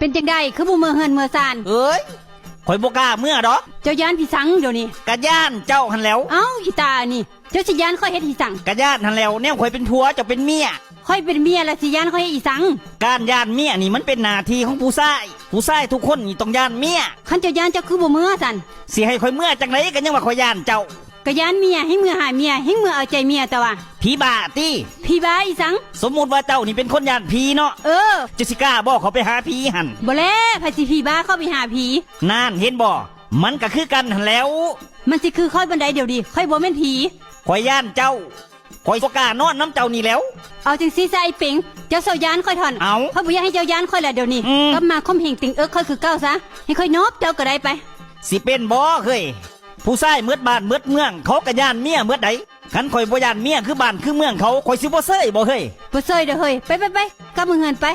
เป็นจังไดคือบ่เมื่อเฮือนเมื่อซาน เอ้ยข่อยบ่กล้าเมื่อดอก เจ้าย่านพี่สังเดี๋ยวนี้ กะย่านเจ้าหันแหล้ว เอ้าอีตานี่เจ้าสิย่านค่อยเฮ็ดอีสัง กะย่านหันแหล้วแนวข่อยเป็นผัวเจ้าเป็นเมีย ค่อยเป็นเมียแล้วสิย่านค่อยเฮ็ดอีสัง การย่านเมียนี่มันเป็นหน้าที่ของผู้ชายทุกคนนี่ต้องย่านเมีย คันเจ้าย่านเจ้าคือบ่เมื่อซั่น สิให้ข่อยเมื่อจังไดก็ยังว่าข่อยย่านเจ้า ก็ย่านเมียให้เมื่อหาเมียให้เมื่อเอาใจเมียแต่ว่า ผีบ้าติ พี่บ้าอีสัง สมมุติว่าเจ้านี่เป็นคนย่านผีเนาะ เออ จะสิกล้าบ่เขาไปหาผีหั่น บ่แล้วไผสิพี่บ้าเข้าไปหาผี นานเห็นบ่มันก็คือกันหั่นแหล้ว มันสิคือค่อยบันไดเดี๋ยวดิค่อยบ่แม่นผี ข่อยย่านเจ้าข่อยบ่กล้านอนน้ำเจ้านี่แหล้ว เอาจังซี่ซะไอ้ปิงเจ้าเซาย่านค่อยถอน เอา ค่อยบ่อยากให้เจ้าย่านค่อยละเดี๋ยวนี้ กลับมาคมเหงติงเอิกค่อยคือเก่าซะให้ค่อยนอบเจ้าก็ได้ไป สิเป็นบ่เคยผู้ชายเมืดบ้านเมืดเมืองเขาก็ย่านเมียเมืดใดคันข่อยบ่ย่านเมียคือบ้านคือเมืองเขาข่อยสิบ่เซ้ยบ่เฮ้ย บ่เซยเด้อเฮ้ยไปกลับมือเฮือนไป